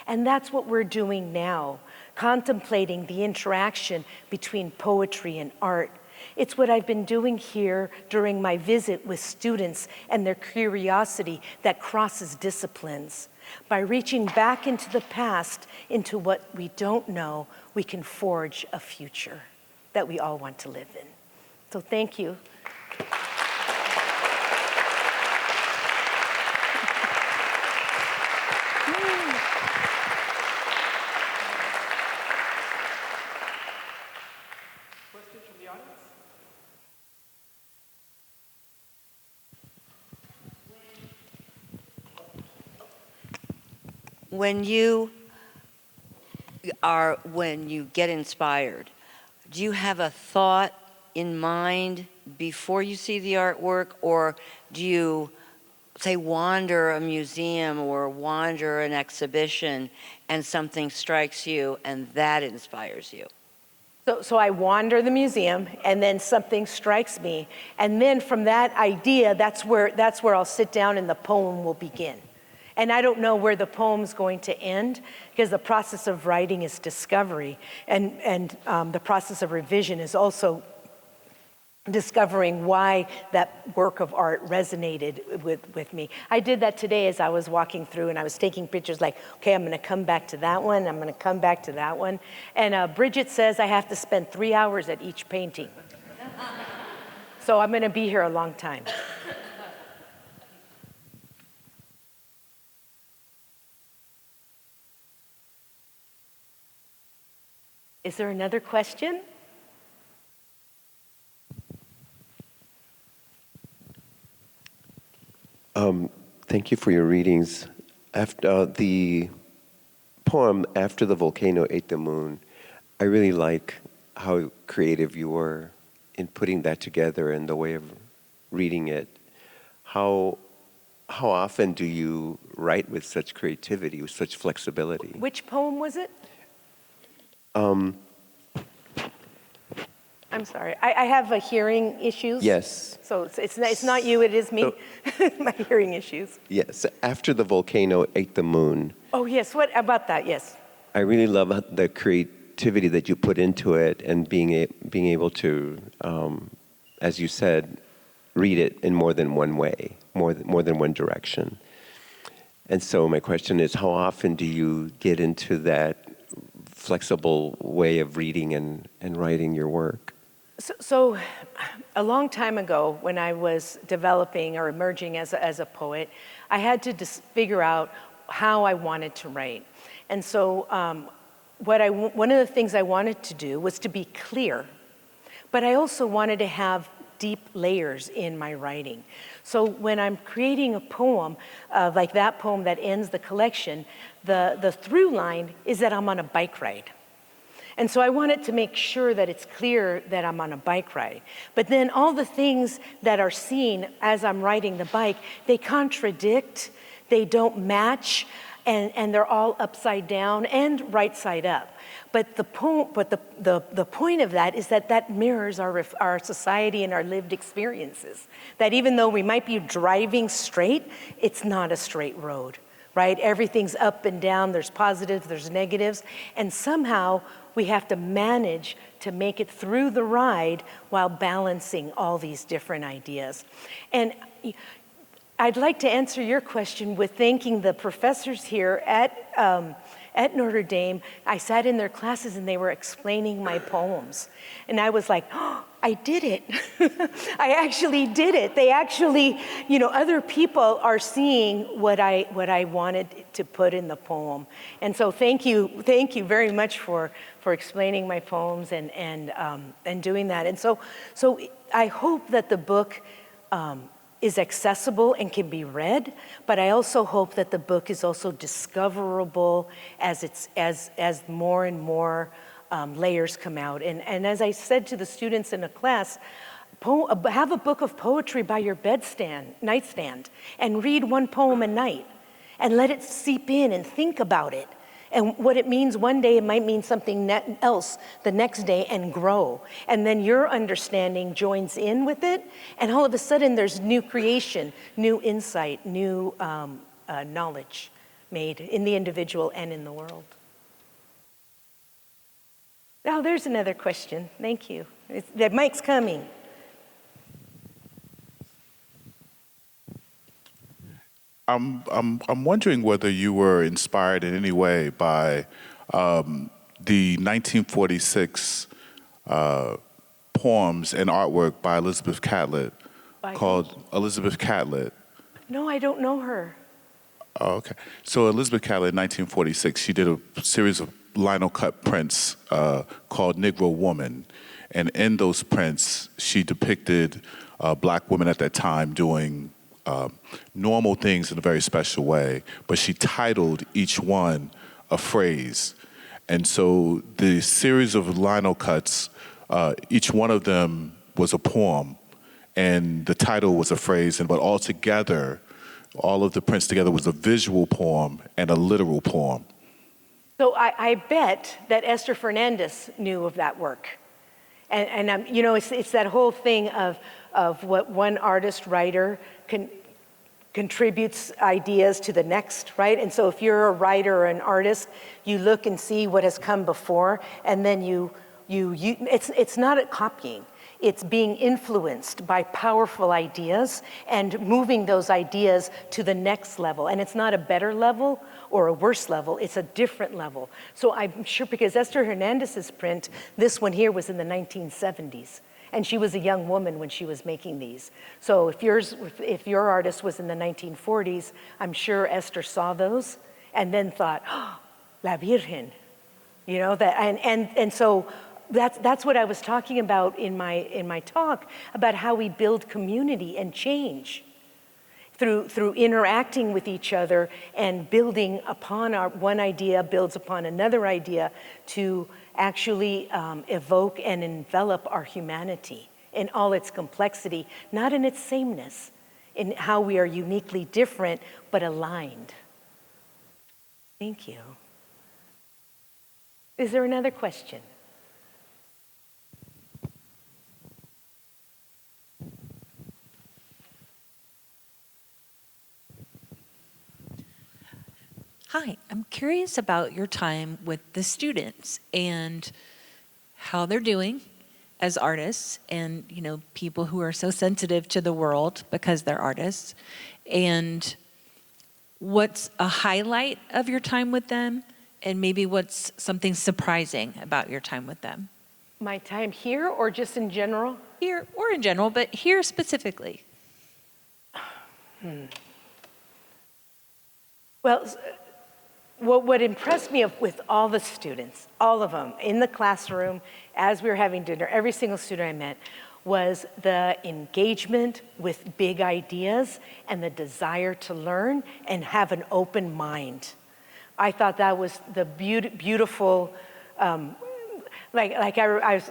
And that's what we're doing now, contemplating the interaction between poetry and art. It's what I've been doing here during my visit with students and their curiosity that crosses disciplines. By reaching back into the past, into what we don't know, we can forge a future that we all want to live in. So thank you. Questions from the audience? When you get inspired, do you have a thought in mind before you see the artwork, or do you, say, wander a museum or wander an exhibition and something strikes you and that inspires you? So I wander the museum, and then something strikes me, and then from that idea, that's where I'll sit down and the poem will begin. And I don't know where the poem's going to end, because the process of writing is discovery, and the process of revision is also discovering why that work of art resonated with me. I did that today as I was walking through, and I was taking pictures like, okay, I'm gonna come back to that one, I'm gonna come back to that one. And Bridget says I have to spend 3 hours at each painting. So I'm gonna be here a long time. Is there another question? Thank you for your readings. After the poem "After the Volcano Ate the Moon," I really like how creative you were in putting that together and the way of reading it. How often do you write with such creativity, with such flexibility? Which poem was it? I'm sorry. I have hearing issues. Yes. So it's not you, it is me. My hearing issues. Yes. After the volcano ate the moon. Oh, yes. What about that? Yes. I really love the creativity that you put into it, and being able to, as you said, read it in more than one way, more than one direction. And so my question is, how often do you get into that flexible way of reading and writing your work? So a long time ago, when I was developing or emerging as a poet, I had to figure out how I wanted to write. And so one of the things I wanted to do was to be clear, but I also wanted to have deep layers in my writing. So when I'm creating a poem, like that poem that ends the collection, the through line is that I'm on a bike ride. And so I wanted to make sure that it's clear that I'm on a bike ride. But then all the things that are seen as I'm riding the bike, they contradict, they don't match, and they're all upside down and right side up. But the point of that is that mirrors our society and our lived experiences. That even though we might be driving straight, it's not a straight road, right? Everything's up and down, there's positives, there's negatives, and somehow we have to manage to make it through the ride while balancing all these different ideas. And I'd like to answer your question with thanking the professors here at Notre Dame. I sat in their classes and they were explaining my poems. And I was like, oh, I did it. I actually did it. They actually, other people are seeing what I wanted to put in the poem. And so thank you very much for explaining my poems and doing that. And so I hope that the book is accessible and can be read, but I also hope that the book is also discoverable as more and more layers come out. And as I said to the students in a class, have a book of poetry by your nightstand, and read one poem a night, and let it seep in and think about it. And what it means one day, it might mean something else the next day, and grow. And then your understanding joins in with it, and all of a sudden there's new creation, new insight, new knowledge made in the individual and in the world. Oh, there's another question. Thank you. The mic's coming. I'm wondering whether you were inspired in any way by the 1946 poems and artwork by Elizabeth Catlett called Elizabeth Catlett. No, I don't know her. Oh, okay. So Elizabeth Catlett, in 1946, she did a series of lino cut prints called Negro Woman. And in those prints, she depicted black women at that time doing normal things in a very special way, but she titled each one a phrase. And so the series of lino cuts, each one of them was a poem, and the title was a phrase, but all together, all of the prints together was a visual poem and a literal poem. So I bet that Esther Fernandez knew of that work. And it's that whole thing of what one artist, writer contributes ideas to the next, right? And so if you're a writer or an artist, you look and see what has come before, and then it's not copying. It's being influenced by powerful ideas and moving those ideas to the next level. And it's not a better level or a worse level, it's a different level. So I'm sure, because Esther Hernandez's print, this one here was in the 1970s. And she was a young woman when she was making these. So if your artist was in the 1940s, I'm sure Esther saw those and then thought, oh, La Virgen, and so that's what I was talking about in my talk, about how we build community and change through interacting with each other and building upon one idea builds upon another idea to actually evoke and envelop our humanity in all its complexity, not in its sameness, in how we are uniquely different but aligned. Thank you. Is there another question? Hi, I'm curious about your time with the students and how they're doing as artists and, people who are so sensitive to the world because they're artists. And what's a highlight of your time with them, and maybe what's something surprising about your time with them? My time here or just in general? Here or in general, but here specifically. Well, what impressed me with all the students, all of them, in the classroom, as we were having dinner, every single student I met, was the engagement with big ideas and the desire to learn and have an open mind. I thought that was the beautiful, I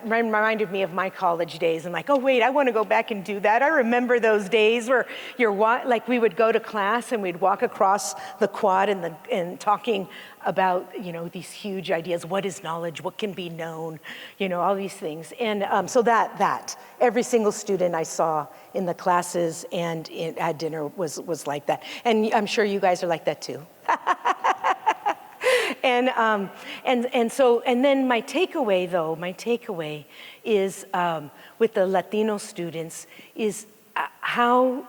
reminded me of my college days. I'm like, oh wait, I want to go back and do that. I remember those days where we would go to class and we'd walk across the quad and talking about, these huge ideas. What is knowledge? What can be known? All these things. And so that every single student I saw in the classes and at dinner was like that. And I'm sure you guys are like that too. And then my takeaway is with the Latino students is how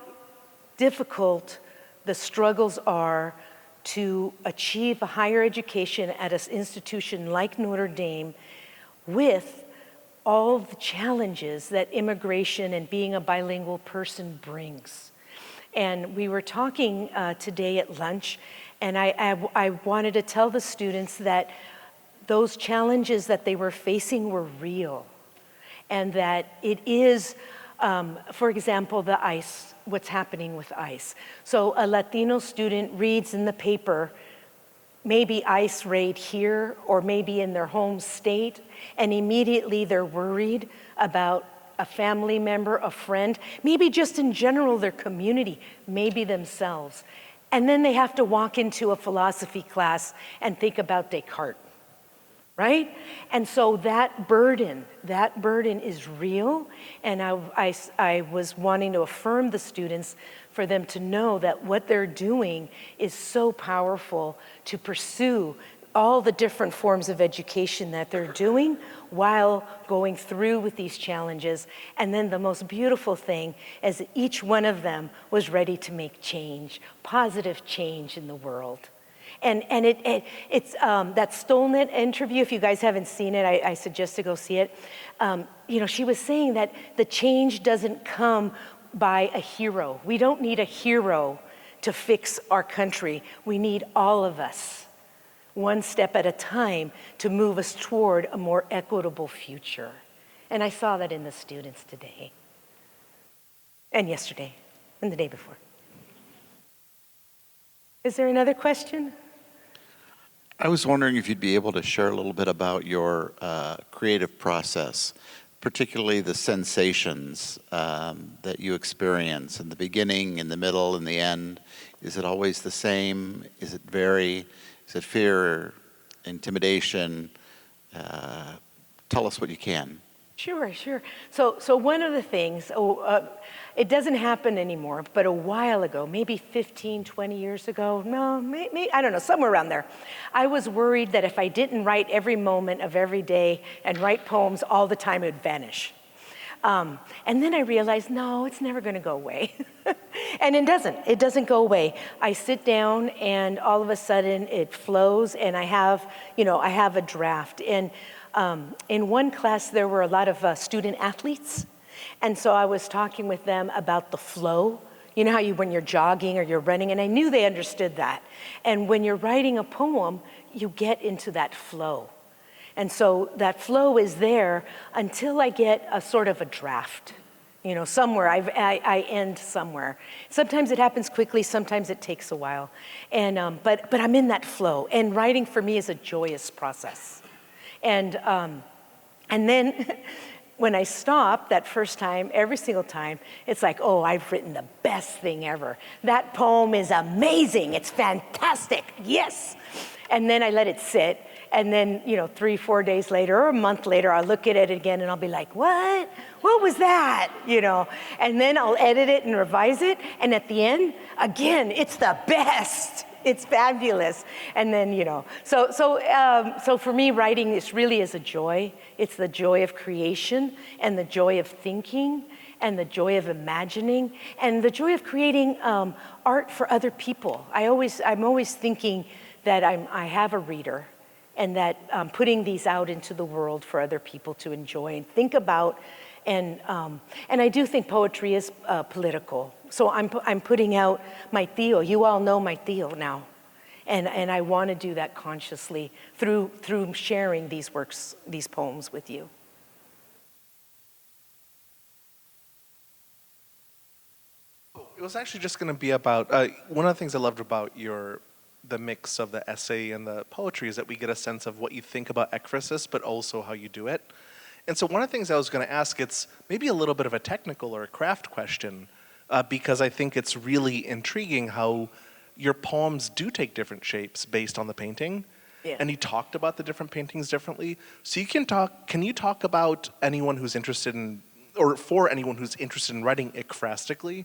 difficult the struggles are to achieve a higher education at an institution like Notre Dame with all the challenges that immigration and being a bilingual person brings. And we were talking today at lunch, and I wanted to tell the students that those challenges that they were facing were real, and that it is, for example, the ICE, what's happening with ICE. So a Latino student reads in the paper, maybe ICE raid here or maybe in their home state, and immediately they're worried about a family member, a friend, maybe just in general their community, maybe themselves. And then they have to walk into a philosophy class and think about Descartes, right? And so that burden is real. And I was wanting to affirm the students for them to know that what they're doing is so powerful to pursue all the different forms of education that they're doing while going through with these challenges. And then the most beautiful thing is that each one of them was ready to make change, positive change in the world. And it's that Stolnet interview, if you guys haven't seen it, I suggest to go see it. She was saying that the change doesn't come by a hero. We don't need a hero to fix our country. We need all of us, one step at a time, to move us toward a more equitable future. And I saw that in the students today, and yesterday, and the day before. Is there another question? I was wondering if you'd be able to share a little bit about your creative process, particularly the sensations that you experience in the beginning, in the middle, in the end. Is it always the same? Is it vary? Is it fear, intimidation? Tell us what you can. Sure. So one of the things, it doesn't happen anymore, but a while ago, maybe 15, 20 years ago, no, maybe, I don't know, somewhere around there, I was worried that if I didn't write every moment of every day and write poems all the time, it would vanish. And then I realized, no, it's never going to go away. And it doesn't go away. I sit down and all of a sudden it flows, and I have a draft. And in one class, there were a lot of student athletes. And so I was talking with them about the flow. You know how when you're jogging or you're running, and I knew they understood that. And when you're writing a poem, you get into that flow. And so that flow is there until I get a sort of a draft. Somewhere, I end somewhere. Sometimes it happens quickly, sometimes it takes a while. And but I'm in that flow. And writing for me is a joyous process. And then when I stop that first time, every single time, it's like, oh, I've written the best thing ever. That poem is amazing. It's fantastic. Yes. And then I let it sit. And then, 3-4 days later or a month later, I'll look at it again and I'll be like, what? What was that? And then I'll edit it and revise it. And at the end, again, it's the best. It's fabulous. And then, so for me, writing is a joy. It's the joy of creation and the joy of thinking and the joy of imagining and the joy of creating art for other people. I'm always thinking that I have a reader, and that putting these out into the world for other people to enjoy and think about. And I do think poetry is political. So I'm putting out my tío. You all know my tío now. And I want to do that consciously through sharing these works, these poems with you. It was actually just going to be about, one of the things I loved about the mix of the essay and the poetry is that we get a sense of what you think about ekphrasis, but also how you do it. And so one of the things I was going to ask, it's maybe a little bit of a technical or a craft question, because I think it's really intriguing how your poems do take different shapes based on the painting. Yeah. And you talked about the different paintings differently. So can you talk about anyone who's interested in, or for anyone who's interested in writing ekphrastically,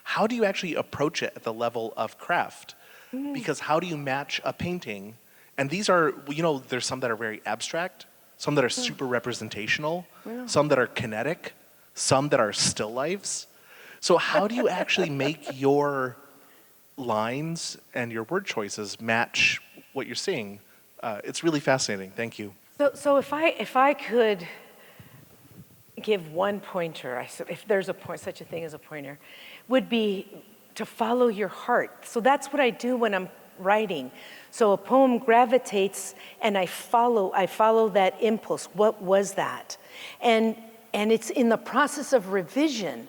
how do you actually approach it at the level of craft? Because how do you match a painting? And these are, there's some that are very abstract, some that are super representational, some that are kinetic, some that are still lifes. So how do you actually make your lines and your word choices match what you're seeing? It's really fascinating. Thank you. So if I could give one pointer, if there's such a thing as a pointer, would be to follow your heart. So that's what I do when I'm writing. So a poem gravitates, and I follow that impulse. What was that? And it's in the process of revision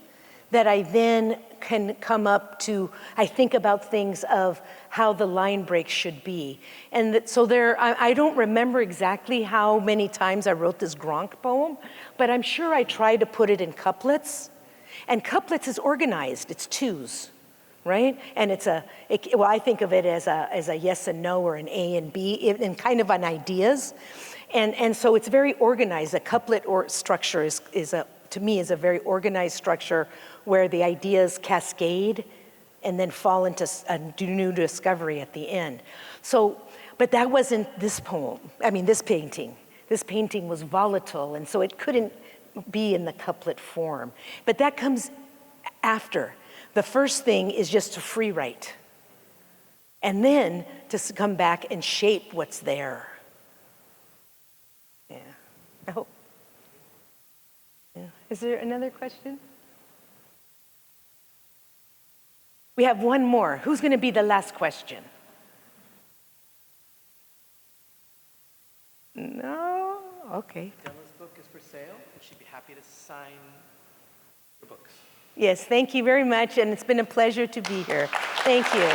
that I then can come up to, I think about things of how the line break should be. And I don't remember exactly how many times I wrote this Gronk poem, but I'm sure I tried to put it in couplets. And couplets is organized, it's twos, right? And I think of it as a yes and no, or an A and B, and kind of on ideas. And so it's very organized. A couplet or structure to me is a very organized structure where the ideas cascade and then fall into a new discovery at the end. But that wasn't this poem, this painting. This painting was volatile, and so it couldn't be in the couplet form. But that comes after. The first thing is just to free write, and then to come back and shape what's there. Yeah, I hope. Yeah. Is there another question? We have one more. Who's going to be the last question? No? Okay. Adela's book is for sale. She'd be happy to sign your books. Yes, thank you very much, and it's been a pleasure to be here. Thank you.